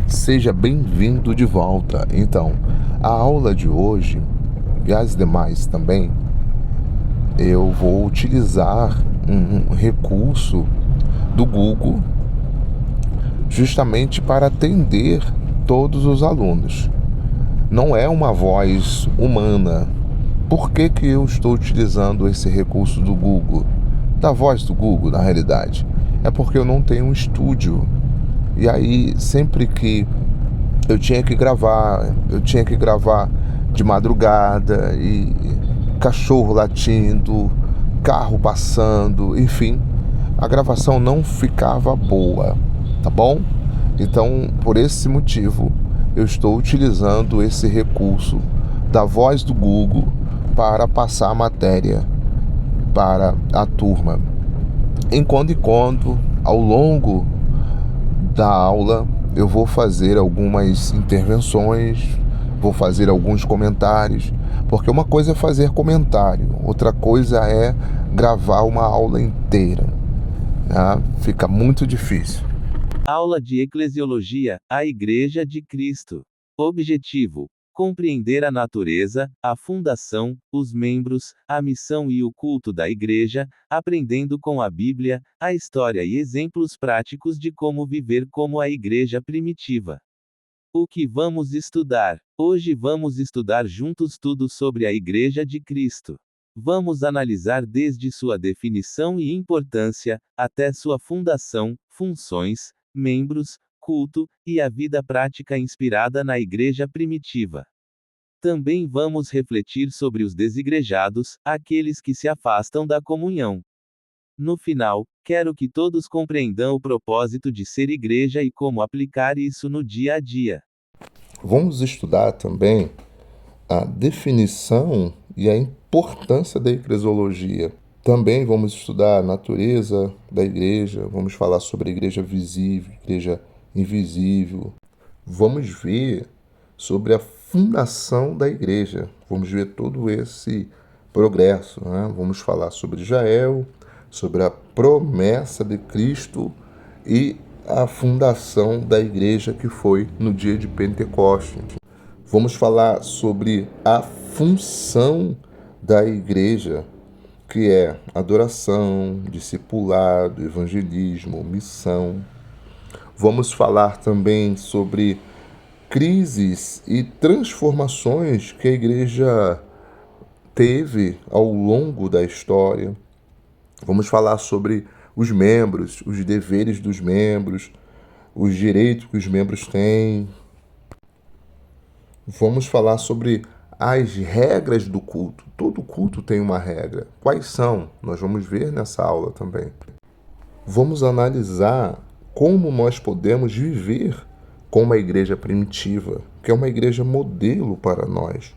Seja bem-vindo de volta. Então, a aula de hoje e as demais também, eu vou utilizar um recurso do Google justamente para atender todos os alunos. Não é uma voz humana. Por que que eu estou utilizando esse recurso do Google? Da voz do Google, na realidade. É porque eu não tenho um estúdio. E aí, sempre que eu tinha que gravar de madrugada e cachorro latindo, carro passando, enfim, a gravação não ficava boa, tá bom? Então, por esse motivo, eu estou utilizando esse recurso da voz do Google para passar a matéria para a turma. Em quando, ao longo da aula, eu vou fazer algumas intervenções, vou fazer alguns comentários, porque uma coisa é fazer comentário, outra coisa é gravar uma aula inteira, né? Fica muito difícil. Aula de Eclesiologia, a Igreja de Cristo. Objetivo: compreender a natureza, a fundação, os membros, a missão e o culto da Igreja, aprendendo com a Bíblia, a história e exemplos práticos de como viver como a Igreja primitiva. O que vamos estudar? Hoje vamos estudar juntos tudo sobre a Igreja de Cristo. Vamos analisar desde sua definição e importância, até sua fundação, funções, membros, culto, e a vida prática inspirada na Igreja primitiva. Também vamos refletir sobre os desigrejados, aqueles que se afastam da comunhão. No final, quero que todos compreendam o propósito de ser igreja e como aplicar isso no dia a dia. Vamos estudar também a definição e a importância da eclesiologia. Também vamos estudar a natureza da igreja, vamos falar sobre a igreja visível, igreja invisível. Vamos ver sobre a fundação da igreja, vamos ver todo esse progresso, né? Vamos falar sobre Israel, sobre a promessa de Cristo e a fundação da igreja que foi no dia de Pentecostes. Vamos falar sobre a função da igreja, que é adoração, discipulado, evangelismo, missão. Vamos falar também sobre crises e transformações que a igreja teve ao longo da história. Vamos falar sobre os membros, os deveres dos membros, os direitos que os membros têm. Vamos falar sobre as regras do culto. Todo culto tem uma regra. Quais são? Nós vamos ver nessa aula também. Vamos analisar como nós podemos viver com uma igreja primitiva, que é uma igreja modelo para nós.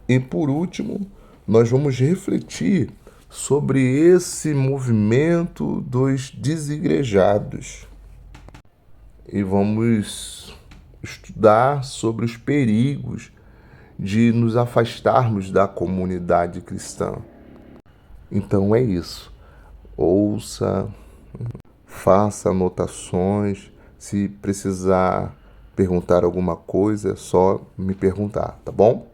E por último, nós vamos refletir sobre esse movimento dos desigrejados. E vamos estudar sobre os perigos de nos afastarmos da comunidade cristã. Então é isso. Ouça, faça anotações. Se precisar perguntar alguma coisa, é só me perguntar, tá bom?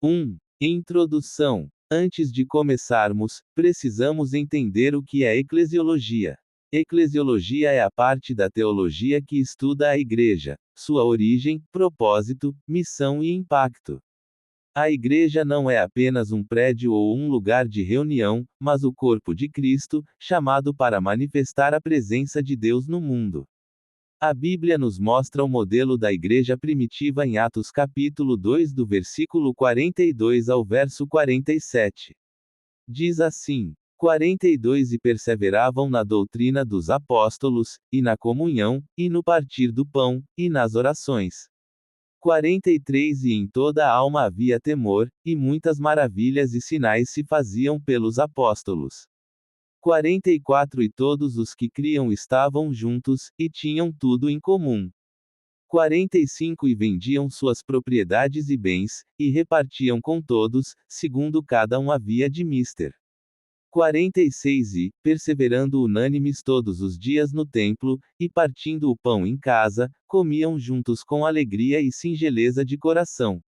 1. Introdução. Antes de começarmos, precisamos entender o que é eclesiologia. Eclesiologia é a parte da teologia que estuda a igreja, sua origem, propósito, missão e impacto. A igreja não é apenas um prédio ou um lugar de reunião, mas o corpo de Cristo, chamado para manifestar a presença de Deus no mundo. A Bíblia nos mostra o modelo da igreja primitiva em Atos capítulo 2 do versículo 42 ao verso 47. Diz assim: 42 E perseveravam na doutrina dos apóstolos, e na comunhão, e no partir do pão, e nas orações. 43 E em toda a alma havia temor, e muitas maravilhas e sinais se faziam pelos apóstolos. 44 E todos os que criam estavam juntos, e tinham tudo em comum. 45 E vendiam suas propriedades e bens, e repartiam com todos, segundo cada um havia de mister. 46 E, perseverando unânimes todos os dias no templo, e partindo o pão em casa, comiam juntos com alegria e singeleza de coração.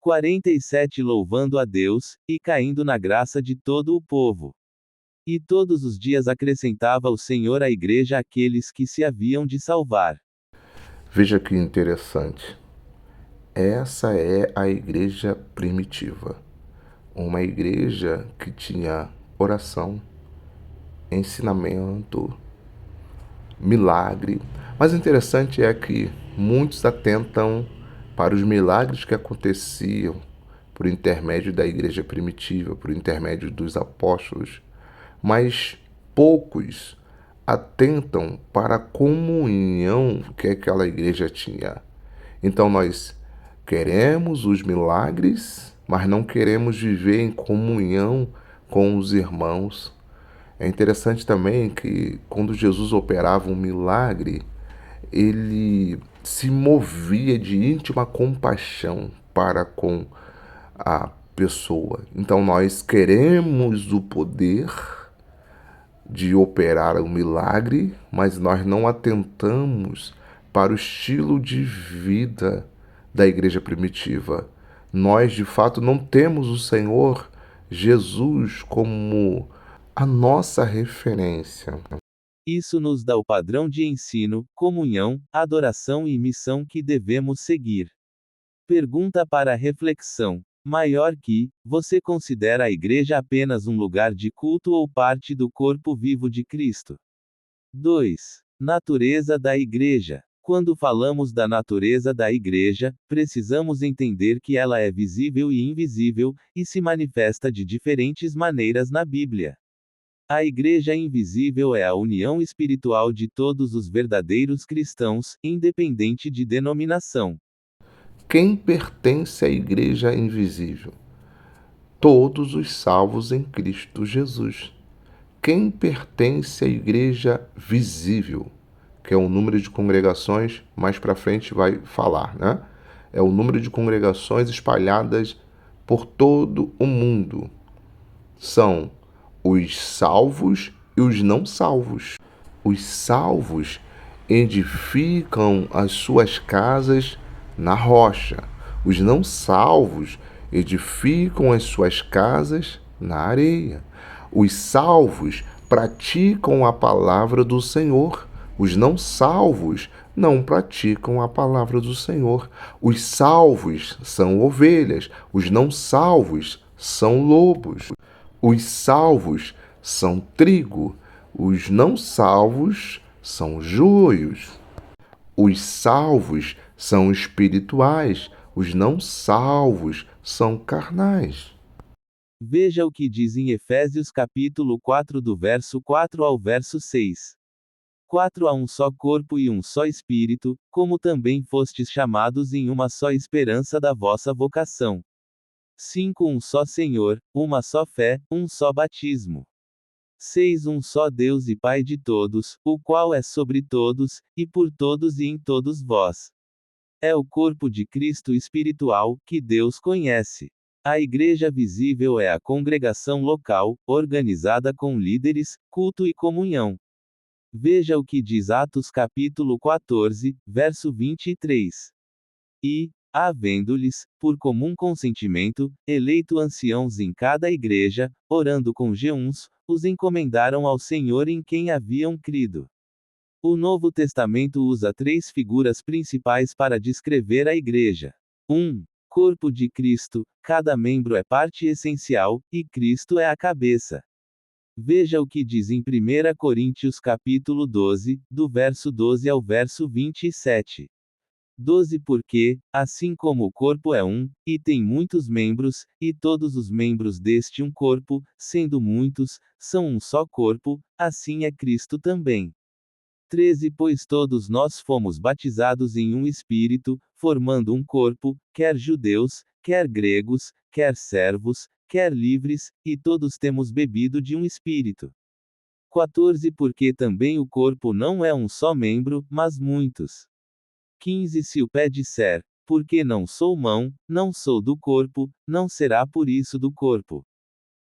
47 Louvando a Deus, e caindo na graça de todo o povo. E todos os dias acrescentava o Senhor à igreja aqueles que se haviam de salvar. Veja que interessante. Essa é a igreja primitiva. Uma igreja que tinha oração, ensinamento, milagre. Mas o interessante é que muitos atentam para os milagres que aconteciam por intermédio da igreja primitiva, por intermédio dos apóstolos, mas poucos atentam para a comunhão que aquela igreja tinha. Então nós queremos os milagres, mas não queremos viver em comunhão com os irmãos. É interessante também que quando Jesus operava um milagre, ele se movia de íntima compaixão para com a pessoa. Então nós queremos o poder de operar o milagre, mas nós não atentamos para o estilo de vida da igreja primitiva. Nós, de fato, não temos o Senhor Jesus como a nossa referência. Isso nos dá o padrão de ensino, comunhão, adoração e missão que devemos seguir. Pergunta para reflexão. Maior que, você considera a igreja apenas um lugar de culto ou parte do corpo vivo de Cristo? 2. Natureza da igreja. Quando falamos da natureza da igreja, precisamos entender que ela é visível e invisível, e se manifesta de diferentes maneiras na Bíblia. A igreja invisível é a união espiritual de todos os verdadeiros cristãos, independente de denominação. Quem pertence à igreja invisível? Todos os salvos em Cristo Jesus. Quem pertence à igreja visível? Que é o número de congregações, mais para frente vai falar, né? É o número de congregações espalhadas por todo o mundo. São os salvos e os não salvos. Os salvos edificam as suas casas na rocha. Os não salvos edificam as suas casas na areia. Os salvos praticam a palavra do Senhor. Os não salvos não praticam a palavra do Senhor. Os salvos são ovelhas, os não salvos são lobos. Os salvos são trigo, os não salvos são joios. Os salvos são espirituais, os não salvos são carnais. Veja o que diz em Efésios capítulo 4 do verso 4 ao verso 6. 4 Há um só corpo e um só espírito, como também fostes chamados em uma só esperança da vossa vocação. 5 Um só Senhor, uma só fé, um só batismo. 6 Um só Deus e Pai de todos, o qual é sobre todos, e por todos e em todos vós. É o corpo de Cristo espiritual, que Deus conhece. A igreja visível é a congregação local, organizada com líderes, culto e comunhão. Veja o que diz Atos capítulo 14, verso 23. E, havendo-lhes, por comum consentimento, eleito anciãos em cada igreja, orando com jejuns, os encomendaram ao Senhor em quem haviam crido. O Novo Testamento usa 3 figuras principais para descrever a igreja. 1. Corpo de Cristo, cada membro é parte essencial, e Cristo é a cabeça. Veja o que diz em 1 Coríntios capítulo 12, do verso 12 ao verso 27. 12 Porque, assim como o corpo é um, e tem muitos membros, e todos os membros deste um corpo, sendo muitos, são um só corpo, assim é Cristo também. 13 Pois todos nós fomos batizados em um Espírito, formando um corpo, quer judeus, quer gregos, quer servos, quer livres, e todos temos bebido de um Espírito. 14 Porque também o corpo não é um só membro, mas muitos. 15 Se o pé disser, porque não sou mão, não sou do corpo, não será por isso do corpo.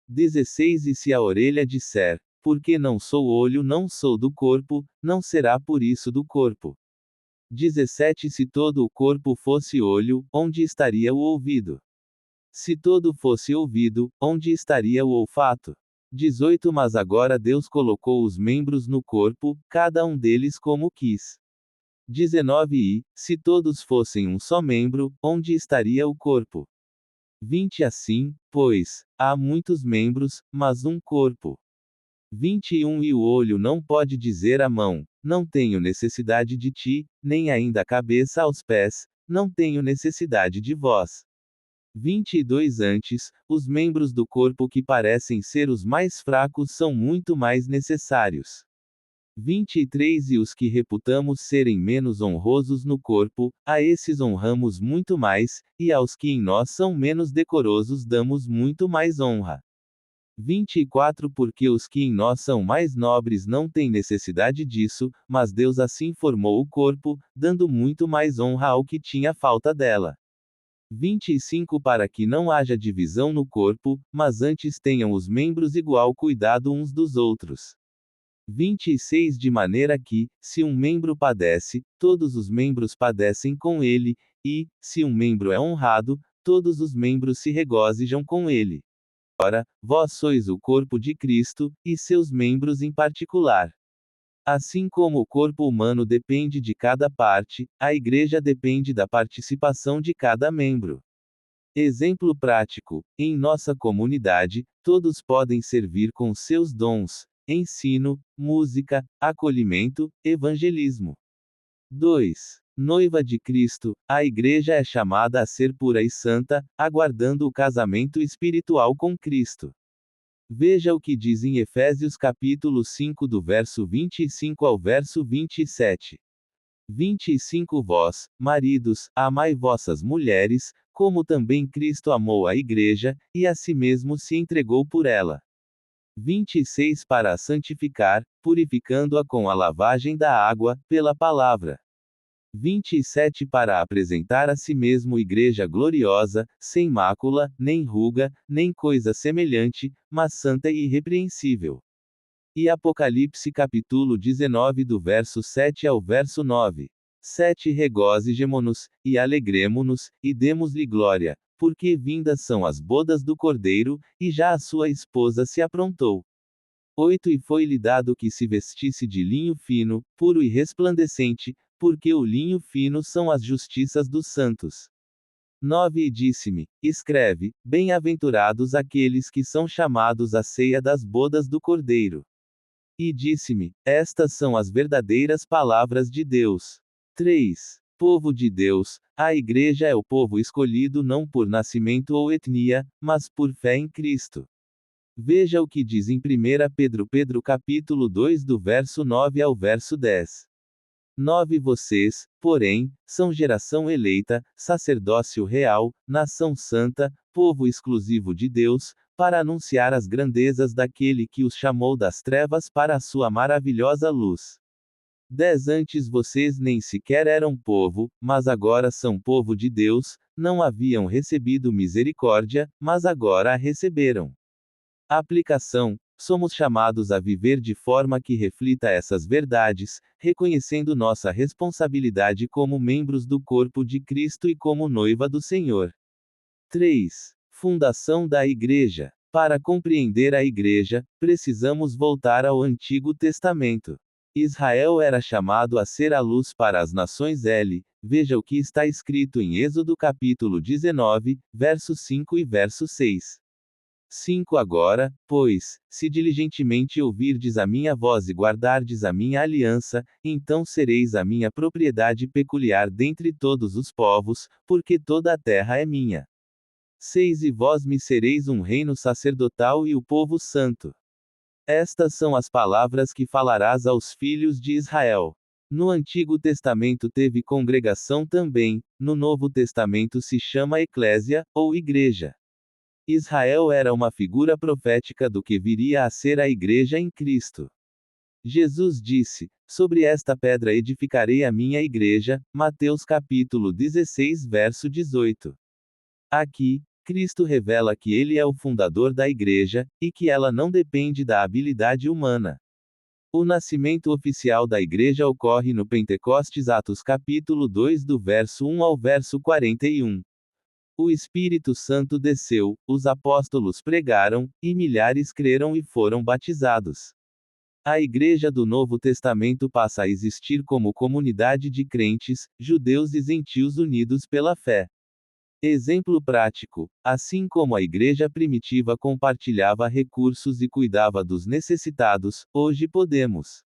16 E se a orelha disser, porque não sou olho, não sou do corpo, não será por isso do corpo. 17 Se todo o corpo fosse olho, onde estaria o ouvido? Se todo fosse ouvido, onde estaria o olfato? 18 Mas agora Deus colocou os membros no corpo, cada um deles como quis. 19 E, se todos fossem um só membro, onde estaria o corpo? 20 Assim, pois, há muitos membros, mas um corpo. 21 E o olho não pode dizer à mão, não tenho necessidade de ti, nem ainda a cabeça aos pés, não tenho necessidade de vós. 22 Antes, os membros do corpo que parecem ser os mais fracos são muito mais necessários. 23 E os que reputamos serem menos honrosos no corpo, a esses honramos muito mais, e aos que em nós são menos decorosos damos muito mais honra. 24 Porque os que em nós são mais nobres não têm necessidade disso, mas Deus assim formou o corpo, dando muito mais honra ao que tinha falta dela. 25 Para que não haja divisão no corpo, mas antes tenham os membros igual cuidado uns dos outros. 26 De maneira que, se um membro padece, todos os membros padecem com ele, e, se um membro é honrado, todos os membros se regozijam com ele. Ora, vós sois o corpo de Cristo, e seus membros em particular. Assim como o corpo humano depende de cada parte, a igreja depende da participação de cada membro. Exemplo prático: em nossa comunidade, todos podem servir com seus dons: ensino, música, acolhimento, evangelismo. 2. Noiva de Cristo, a igreja é chamada a ser pura e santa, aguardando o casamento espiritual com Cristo. Veja o que diz em Efésios capítulo 5 do verso 25 ao verso 27. 25 Vós, maridos, amai vossas mulheres, como também Cristo amou a igreja, e a si mesmo se entregou por ela. 26 Para a santificar, purificando-a com a lavagem da água, pela palavra. 27 Para apresentar a si mesmo igreja gloriosa, sem mácula, nem ruga, nem coisa semelhante, mas santa e irrepreensível. E Apocalipse capítulo 19 do verso 7 ao verso 9. 7 Regozijemo-nos, e alegremo-nos, e demos-lhe glória, porque vindas são as bodas do Cordeiro, e já a sua esposa se aprontou. 8 E foi-lhe dado que se vestisse de linho fino, puro e resplandecente, porque o linho fino são as justiças dos santos. 9 E disse-me, escreve, bem-aventurados aqueles que são chamados à ceia das bodas do Cordeiro. E disse-me, estas são as verdadeiras palavras de Deus. 3. Povo de Deus, a igreja é o povo escolhido não por nascimento ou etnia, mas por fé em Cristo. Veja o que diz em 1 Pedro capítulo 2 do verso 9 ao verso 10. 9 Vocês, porém, são geração eleita, sacerdócio real, nação santa, povo exclusivo de Deus, para anunciar as grandezas daquele que os chamou das trevas para a sua maravilhosa luz. 10 Antes vocês nem sequer eram povo, mas agora são povo de Deus, não haviam recebido misericórdia, mas agora a receberam. Aplicação: somos chamados a viver de forma que reflita essas verdades, reconhecendo nossa responsabilidade como membros do corpo de Cristo e como noiva do Senhor. 3. Fundação da Igreja. Para compreender a Igreja, precisamos voltar ao Antigo Testamento. Israel era chamado a ser a luz para as nações. Veja o que está escrito em Êxodo capítulo 19, verso 5 e verso 6. 5 Agora, pois, se diligentemente ouvirdes a minha voz e guardardes a minha aliança, então sereis a minha propriedade peculiar dentre todos os povos, porque toda a terra é minha. 6 E vós me sereis um reino sacerdotal e o povo santo. Estas são as palavras que falarás aos filhos de Israel. No Antigo Testamento teve congregação também, no Novo Testamento se chama eclésia, ou igreja. Israel era uma figura profética do que viria a ser a igreja em Cristo. Jesus disse, sobre esta pedra edificarei a minha igreja, Mateus capítulo 16 verso 18. Aqui, Cristo revela que ele é o fundador da Igreja, e que ela não depende da habilidade humana. O nascimento oficial da Igreja ocorre no Pentecostes, Atos capítulo 2 do verso 1 ao verso 41. O Espírito Santo desceu, os apóstolos pregaram, e milhares creram e foram batizados. A Igreja do Novo Testamento passa a existir como comunidade de crentes, judeus e gentios unidos pela fé. Exemplo prático: assim como a igreja primitiva compartilhava recursos e cuidava dos necessitados, hoje podemos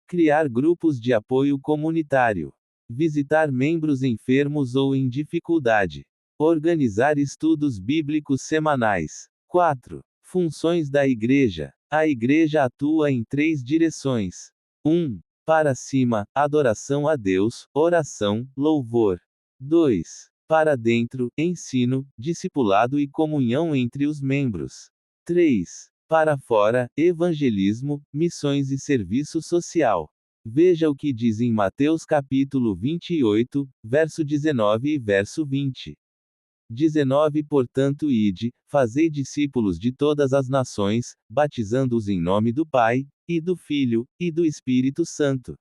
criar grupos de apoio comunitário, visitar membros enfermos ou em dificuldade, organizar estudos bíblicos semanais. 4. Funções da igreja. A igreja atua em 3 direções. 1. Para cima, adoração a Deus, oração, louvor. 2. Para dentro, ensino, discipulado e comunhão entre os membros. 3. Para fora, evangelismo, missões e serviço social. Veja o que diz em Mateus capítulo 28, verso 19 e verso 20. 19 Portanto ide, fazei discípulos de todas as nações, batizando-os em nome do Pai, e do Filho, e do Espírito Santo.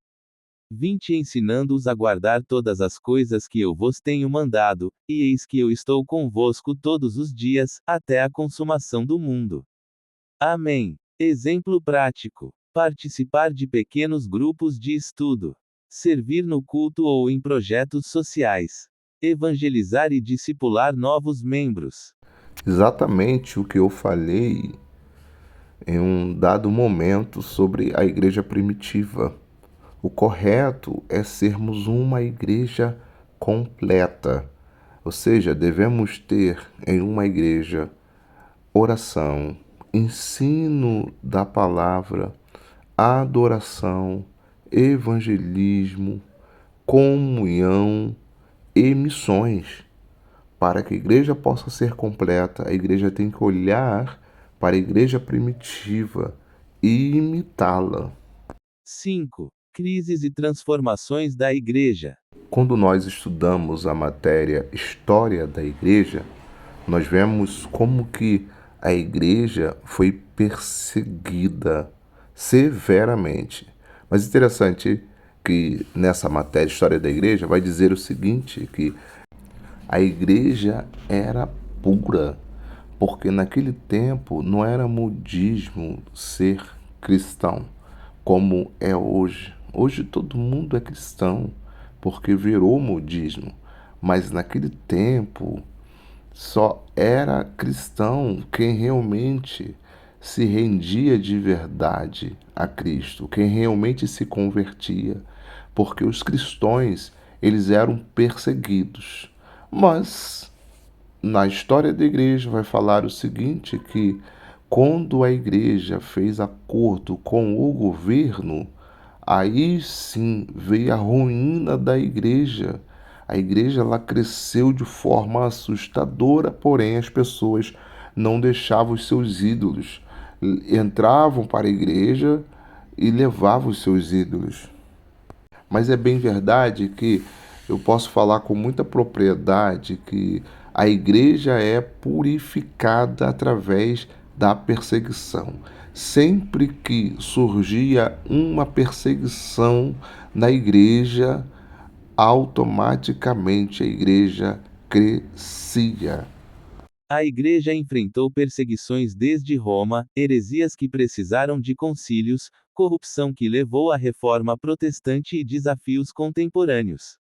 20 Ensinando-os a guardar todas as coisas que eu vos tenho mandado, e eis que eu estou convosco todos os dias, até a consumação do mundo. Amém. Exemplo prático: participar de pequenos grupos de estudo, servir no culto ou em projetos sociais, evangelizar e discipular novos membros. Exatamente o que eu falei em um dado momento sobre a igreja primitiva. O correto é sermos uma igreja completa, ou seja, devemos ter em uma igreja oração, ensino da palavra, adoração, evangelismo, comunhão e missões. Para que a igreja possa ser completa, a igreja tem que olhar para a igreja primitiva e imitá-la. 5. Crises e transformações da igreja. Quando nós estudamos a matéria História da Igreja, nós vemos como que a igreja foi perseguida severamente. Mas interessante que nessa matéria História da Igreja vai dizer o seguinte, que a igreja era pura, porque naquele tempo não era modismo ser cristão, como é hoje. Hoje todo mundo é cristão, porque virou modismo. Mas naquele tempo só era cristão quem realmente se rendia de verdade a Cristo, quem realmente se convertia, porque os cristãos, eles eram perseguidos. Mas na história da igreja vai falar o seguinte, que quando a igreja fez acordo com o governo, aí sim veio a ruína da igreja. A igreja ela cresceu de forma assustadora, porém as pessoas não deixavam os seus ídolos. Entravam para a igreja e levavam os seus ídolos. Mas é bem verdade que eu posso falar com muita propriedade que a igreja é purificada através da perseguição. Sempre que surgia uma perseguição na igreja, automaticamente a igreja crescia. A igreja enfrentou perseguições desde Roma, heresias que precisaram de concílios, corrupção que levou à reforma protestante e desafios contemporâneos.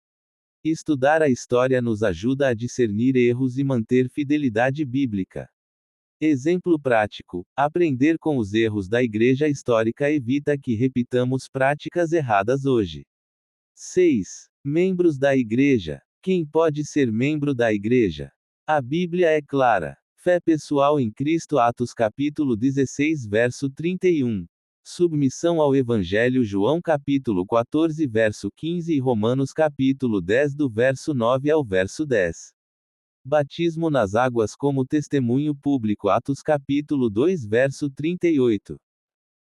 Estudar a história nos ajuda a discernir erros e manter fidelidade bíblica. Exemplo prático: aprender com os erros da igreja histórica evita que repitamos práticas erradas hoje. 6. Membros da igreja. Quem pode ser membro da igreja? A Bíblia é clara. Fé pessoal em Cristo, Atos capítulo 16 verso 31. Submissão ao Evangelho, João capítulo 14 verso 15 e Romanos capítulo 10 do verso 9 ao verso 10. Batismo nas águas como testemunho público, Atos capítulo 2 verso 38.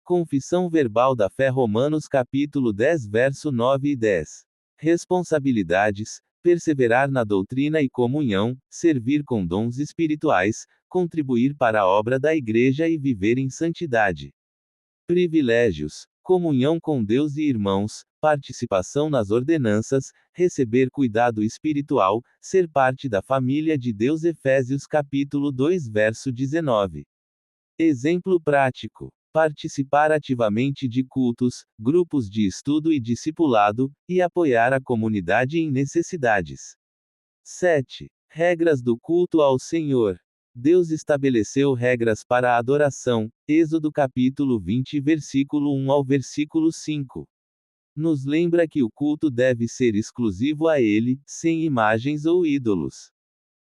Confissão verbal da fé, Romanos capítulo 10 verso 9 e 10. Responsabilidades: perseverar na doutrina e comunhão, servir com dons espirituais, contribuir para a obra da Igreja e viver em santidade. Privilégios: comunhão com Deus e irmãos, participação nas ordenanças, receber cuidado espiritual, ser parte da família de Deus. Efésios capítulo 2 verso 19. Exemplo prático: participar ativamente de cultos, grupos de estudo e discipulado, e apoiar a comunidade em necessidades. 7. Regras do culto ao Senhor. Deus estabeleceu regras para a adoração. Êxodo capítulo 20 versículo 1 ao versículo 5. Nos lembra que o culto deve ser exclusivo a Ele, sem imagens ou ídolos.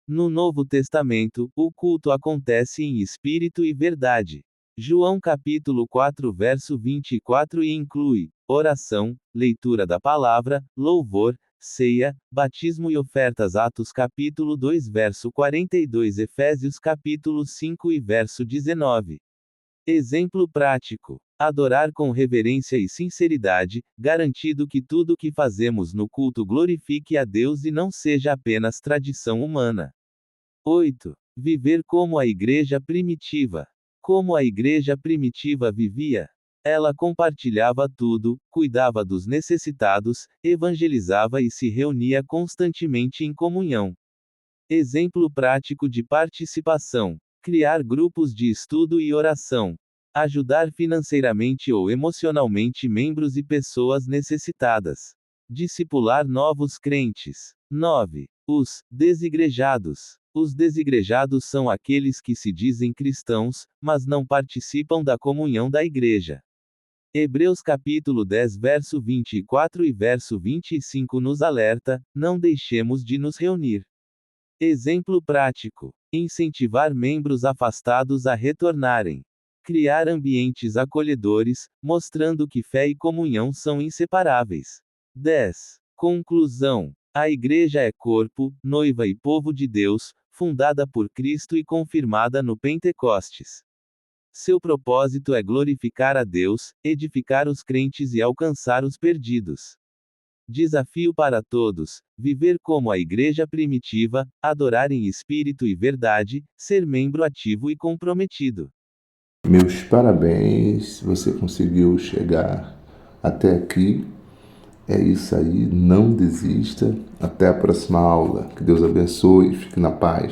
No Novo Testamento, o culto acontece em espírito e verdade. João capítulo 4 verso 24 e inclui oração, leitura da palavra, louvor, ceia, batismo e ofertas. Atos capítulo 2 verso 42. Efésios capítulo 5 e verso 19. Exemplo prático: adorar com reverência e sinceridade, garantindo que tudo o que fazemos no culto glorifique a Deus e não seja apenas tradição humana. 8. Viver como a igreja primitiva. Como a igreja primitiva vivia? Ela compartilhava tudo, cuidava dos necessitados, evangelizava e se reunia constantemente em comunhão. Exemplo prático de participação: criar grupos de estudo e oração. Ajudar financeiramente ou emocionalmente membros e pessoas necessitadas. Discipular novos crentes. 9. Os desigrejados. Os desigrejados são aqueles que se dizem cristãos, mas não participam da comunhão da igreja. Hebreus capítulo 10 verso 24 e verso 25 nos alerta: não deixemos de nos reunir. Exemplo prático: incentivar membros afastados a retornarem. Criar ambientes acolhedores, mostrando que fé e comunhão são inseparáveis. 10. Conclusão: a igreja é corpo, noiva e povo de Deus, fundada por Cristo e confirmada no Pentecostes. Seu propósito é glorificar a Deus, edificar os crentes e alcançar os perdidos. Desafio para todos: viver como a igreja primitiva, adorar em espírito e verdade, ser membro ativo e comprometido. Meus parabéns, você conseguiu chegar até aqui. É isso aí, não desista. Até a próxima aula. Que Deus abençoe e fique na paz.